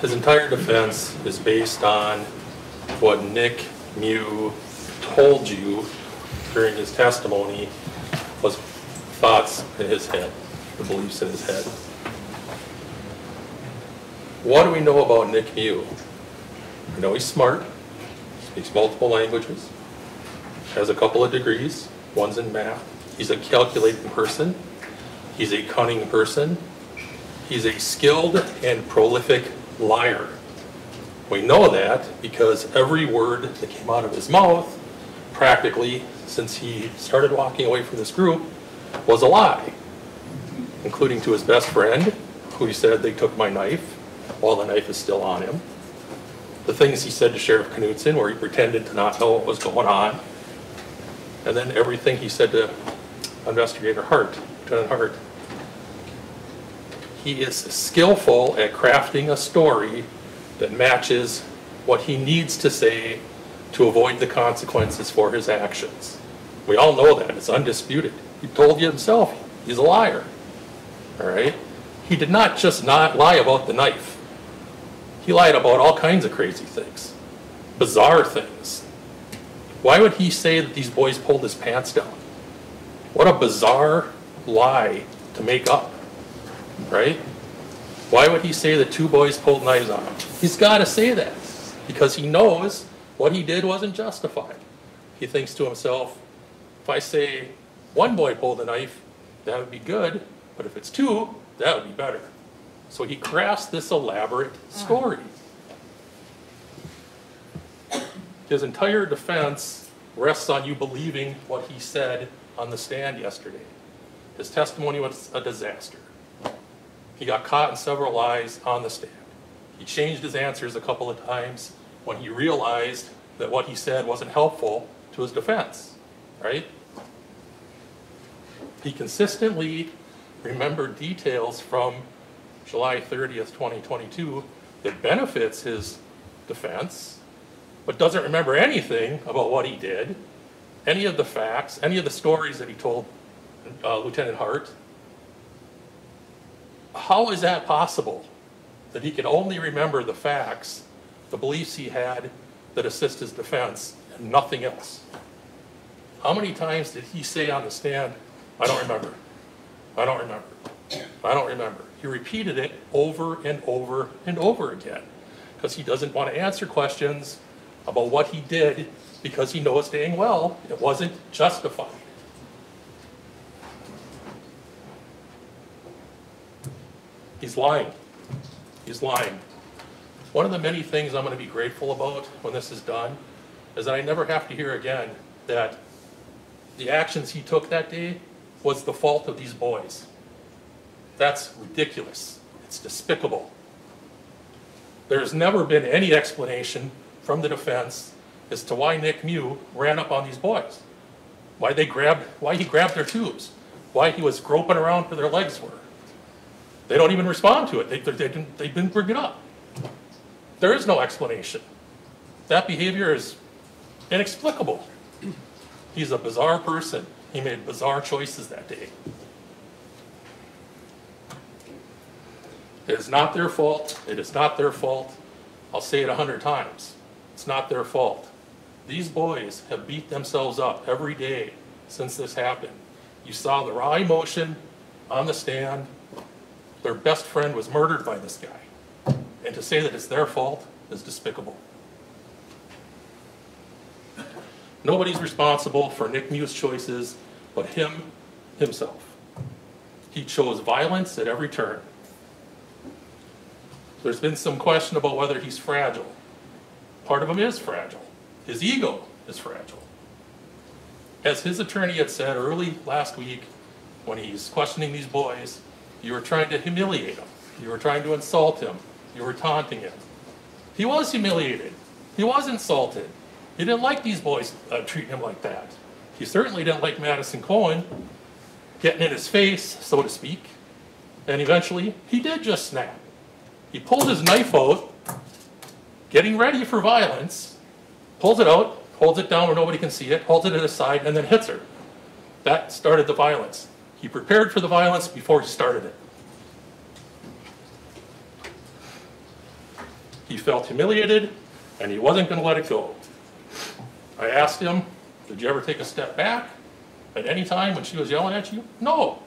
His entire defense is based on what Nick Mew told you during his testimony was thoughts in his head, the beliefs in his head. What do we know about Nick Mew? We know he's smart, speaks multiple languages, has a couple of degrees, one's in math. He's a calculating person. He's a cunning person. He's a skilled and prolific liar. We know that because every word that came out of his mouth, practically since he started walking away from this group, was a lie, including to his best friend, who he said they took my knife while the knife is still on him. The things he said to Sheriff Knutson, where he pretended to not know what was going on. And then everything he said to Investigator Hart, Lieutenant Hart. He is skillful at crafting a story that matches what he needs to say to avoid the consequences for his actions. We all know that, it's undisputed. He told you himself, he's a liar, all right? He did not just not lie about the knife. He lied about all kinds of crazy things, bizarre things. Why would he say that these boys pulled his pants down? What a bizarre lie to make up, right? Why would he say that two boys pulled knives on him? He's got to say that because he knows what he did wasn't justified. He thinks to himself, if I say one boy pulled a knife, that would be good, but if it's two, that would be better. So he crafts this elaborate story. His entire defense rests on you believing what he said on the stand yesterday. His testimony was a disaster. He got caught in several lies on the stand. He changed his answers a couple of times when he realized that what he said wasn't helpful to his defense, right? He consistently remembered details from July 30th, 2022 that benefits his defense, but doesn't remember anything about what he did, any of the facts, any of the stories that he told Lieutenant Hart. How is that possible? That he can only remember the facts, the beliefs he had that assist his defense, and nothing else? How many times did he say on the stand, I don't remember, I don't remember, I don't remember? He repeated it over and over and over again because he doesn't want to answer questions about what he did because he knows dang well it wasn't justified. He's lying. He's lying. One of the many things I'm going to be grateful about when this is done is that I never have to hear again that the actions he took that day was the fault of these boys. That's ridiculous. It's despicable. There's never been any explanation from the defense as to why Nick Mew ran up on these boys. Why he grabbed their tubes. Why he was groping around where their legs were. They don't even respond to it. They didn't bring it up. There is no explanation. That behavior is inexplicable. He's a bizarre person. He made bizarre choices that day. It is not their fault. It is not their fault. I'll say it 100 times. It's not their fault. These boys have beat themselves up every day since this happened. You saw the raw emotion on the stand. Their best friend was murdered by this guy. And to say that it's their fault is despicable. Nobody's responsible for Nick Mew's choices but himself. He chose violence at every turn. There's been some question about whether he's fragile. Part of him is fragile. His ego is fragile. As his attorney had said early last week when he's questioning these boys, you were trying to humiliate him. You were trying to insult him. You were taunting him. He was humiliated. He was insulted. He didn't like these boys treating him like that. He certainly didn't like Madison Cohen getting in his face, so to speak. And eventually, he did just snap. He pulled his knife out, getting ready for violence, pulls it out, holds it down where nobody can see it, holds it at his side, and then hits her. That started the violence. He prepared for the violence before he started it. He felt humiliated, and he wasn't going to let it go. I asked him, did you ever take a step back at any time when she was yelling at you? No.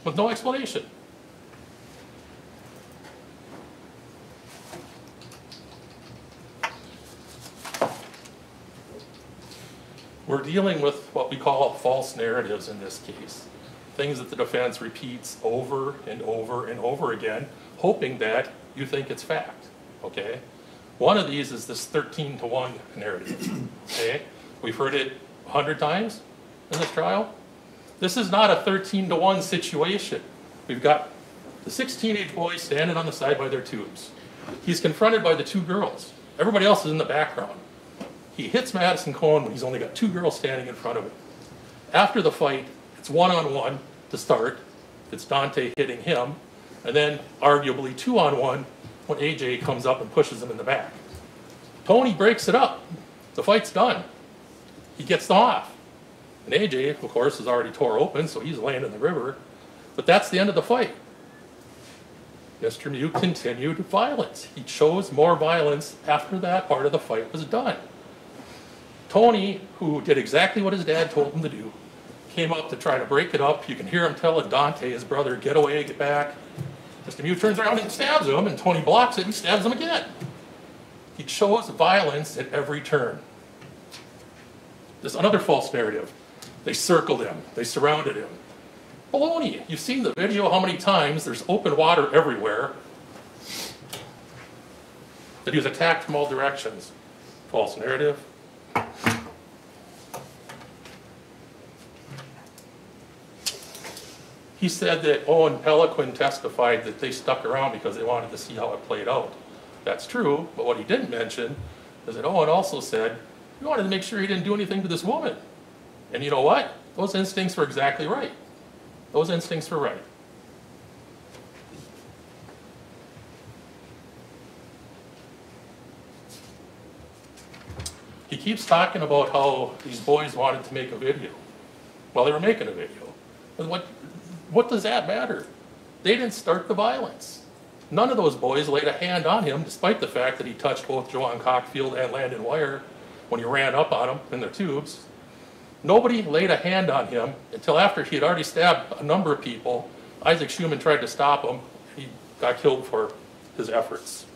With no explanation. We're dealing with what we call false narratives in this case. Things that the defense repeats over and over and over again, hoping that you think it's fact, okay? One of these is this 13-to-1 narrative, okay? We've heard it 100 times in this trial. This is not a 13-to-1 situation. We've got the 6 teenage boys standing on the side by their tubes. He's confronted by the 2 girls. Everybody else is in the background. He hits Madison Cohen when he's only got 2 girls standing in front of him. After the fight, it's one-on-one to start. It's Dante hitting him, and then arguably 2-on-1 when AJ comes up and pushes him in the back. Tony breaks it up. The fight's done. He gets off. And AJ, of course, is already tore open, so he's laying in the river. But that's the end of the fight. Mr. Mew continued violence. He chose more violence after that part of the fight was done. Tony, who did exactly what his dad told him to do, came up to try to break it up. You can hear him telling Dante, his brother, get away, get back. Mr. Mew turns around and stabs him, and Tony blocks it and stabs him again. He chose violence at every turn. There's another false narrative. They circled him. They surrounded him. Baloney. You've seen the video how many times there's open water everywhere. That he was attacked from all directions. False narrative. He said that Owen Peliquin testified that they stuck around because they wanted to see how it played out. That's true, but what he didn't mention is that Owen also said he wanted to make sure he didn't do anything to this woman. And you know what? Those instincts were exactly right. Those instincts were right. He keeps talking about how these boys wanted to make a video. Well, they were making a video. And what does that matter? They didn't start the violence. None of those boys laid a hand on him, despite the fact that he touched both Joanne Cockfield and Landon Wire when he ran up on them in their tubes. Nobody laid a hand on him until after he had already stabbed a number of people. Isaac Schumann tried to stop him. He got killed for his efforts.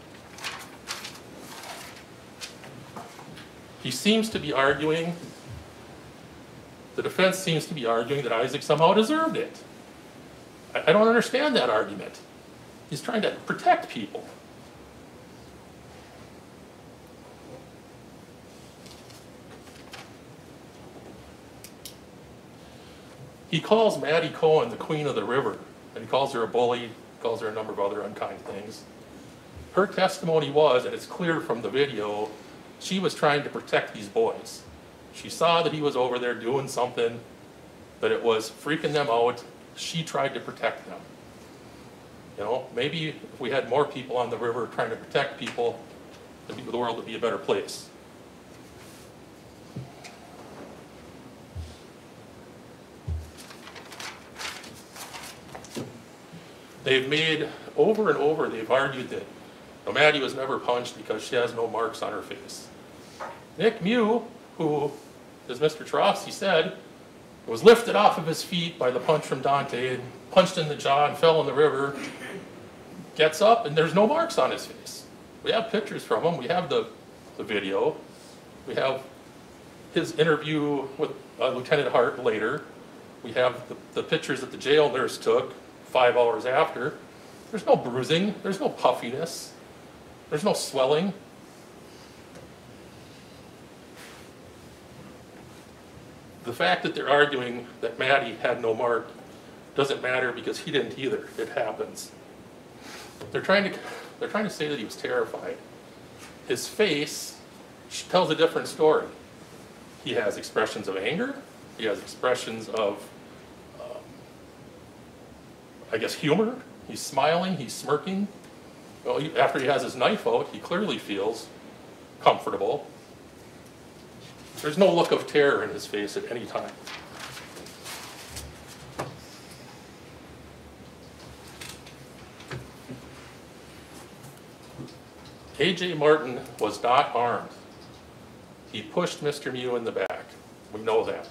He seems to be arguing, the defense seems to be arguing that Isaac somehow deserved it. I don't understand that argument. He's trying to protect people. He calls Maddie Cohen the queen of the river, and he calls her a bully, calls her a number of other unkind things. Her testimony was, and it's clear from the video, she was trying to protect these boys. She saw that he was over there doing something, that it was freaking them out. She tried to protect them. You know, maybe if we had more people on the river trying to protect people, the world would be a better place. They've made, over and over, they've argued that Maddie was never punched because she has no marks on her face. Nick Mew, who, as Mr. Trofsky said, was lifted off of his feet by the punch from Dante and punched in the jaw and fell in the river, gets up and there's no marks on his face. We have pictures from him. We have the video. We have his interview with Lieutenant Hart later. We have the pictures that the jail nurse took 5 hours after. There's no bruising. There's no puffiness. There's no swelling. The fact that they're arguing that Maddie had no mark doesn't matter because he didn't either. It happens. They're trying to say that he was terrified. His face tells a different story. He has expressions of anger. He has expressions of, I guess, humor. He's smiling. He's smirking. Well, after he has his knife out, he clearly feels comfortable. There's no look of terror in his face at any time. A.J. Martin was not armed. He pushed Mr. Mew in the back. We know that.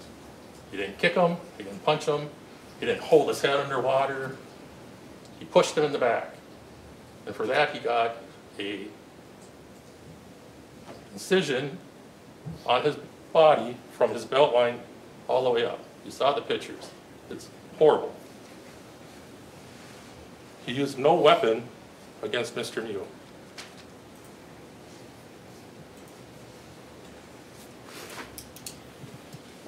He didn't kick him, he didn't punch him, he didn't hold his head underwater. He pushed him in the back. And for that he got a incision on his body from his belt line all the way up. You saw the pictures. It's horrible. He used no weapon against Mr. Mew.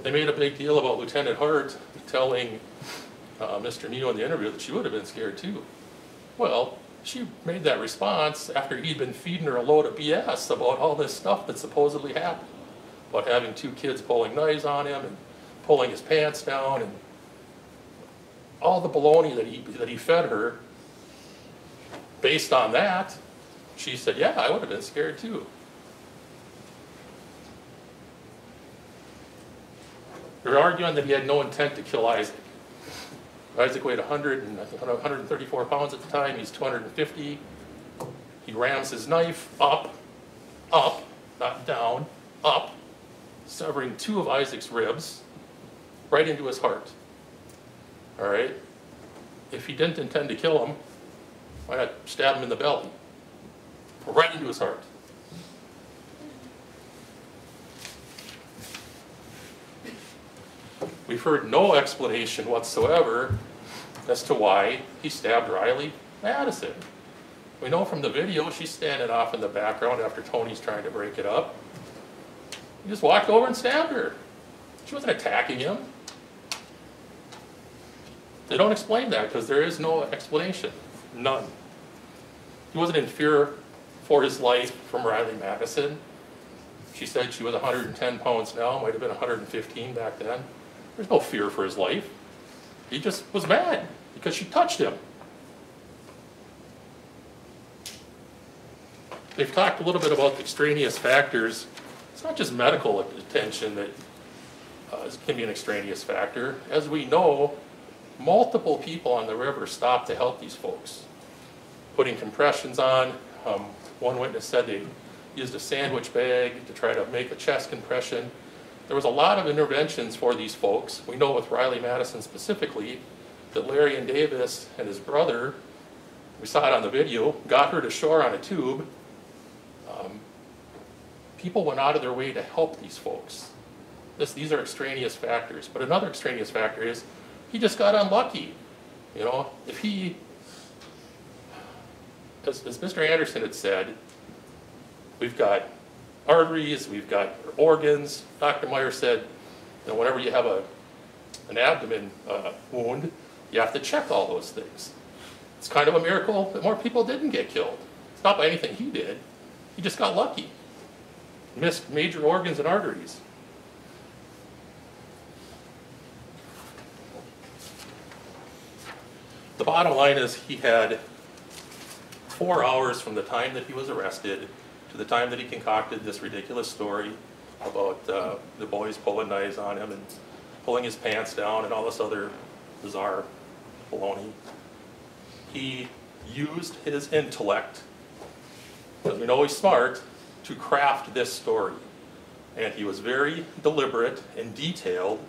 They made a big deal about Lieutenant Hart telling Mr. Mew in the interview that she would have been scared too. Well, she made that response after he'd been feeding her a load of BS about all this stuff that supposedly happened. About having two kids pulling knives on him and pulling his pants down and all the baloney that he fed her. Based on that, she said, yeah, I would have been scared too. They're arguing that he had no intent to kill Isaac. Isaac weighed 134 pounds at the time. He's 250. He rams his knife up, not down, up, severing two of Isaac's ribs right into his heart. All right? If he didn't intend to kill him, why not stab him in the belly? Right into his heart. We've heard no explanation whatsoever as to why he stabbed Riley Madison. We know from the video she's standing off in the background after Tony's trying to break it up. He just walked over and stabbed her. She wasn't attacking him. They don't explain that because there is no explanation. None. He wasn't in fear for his life from Riley Madison. She said she was 110 pounds now, might have been 115 back then. There's no fear for his life. He just was mad because she touched him. They've talked a little bit about the extraneous factors. It's not just medical attention that can be an extraneous factor. As we know, multiple people on the river stopped to help these folks. Putting compressions on. One witness said they used a sandwich bag to try to make a chest compression. There was a lot of interventions for these folks. We know with Riley Madison specifically that Larry and Davis and his brother, we saw it on the video, got her to shore on a tube. People went out of their way to help these folks. These are extraneous factors. But another extraneous factor is he just got unlucky. You know, if he, as Mr. Anderson had said, we've got arteries, we've got organs. Dr. Meyer said, you know, whenever you have an abdomen wound, you have to check all those things. It's kind of a miracle that more people didn't get killed. It's not by anything he did. He just got lucky. Missed major organs and arteries. The bottom line is he had 4 hours from the time that he was arrested to the time that he concocted this ridiculous story about the boys pulling knives on him and pulling his pants down and all this other bizarre baloney. He used his intellect, because we know he's smart, to craft this story. And he was very deliberate and detailed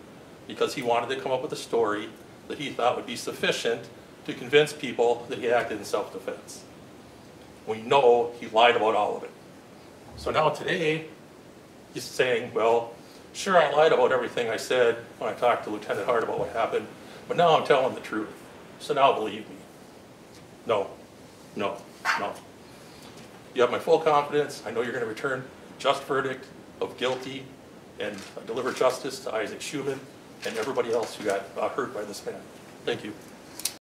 because he wanted to come up with a story that he thought would be sufficient to convince people that he acted in self-defense. We know he lied about all of it. So now today, he's saying, well, sure, I lied about everything I said when I talked to Lieutenant Hart about what happened, but now I'm telling the truth. So now believe me. No, no, no. You have my full confidence. I know you're going to return a just verdict of guilty and deliver justice to Isaac Schumann and everybody else who got hurt by this man. Thank you.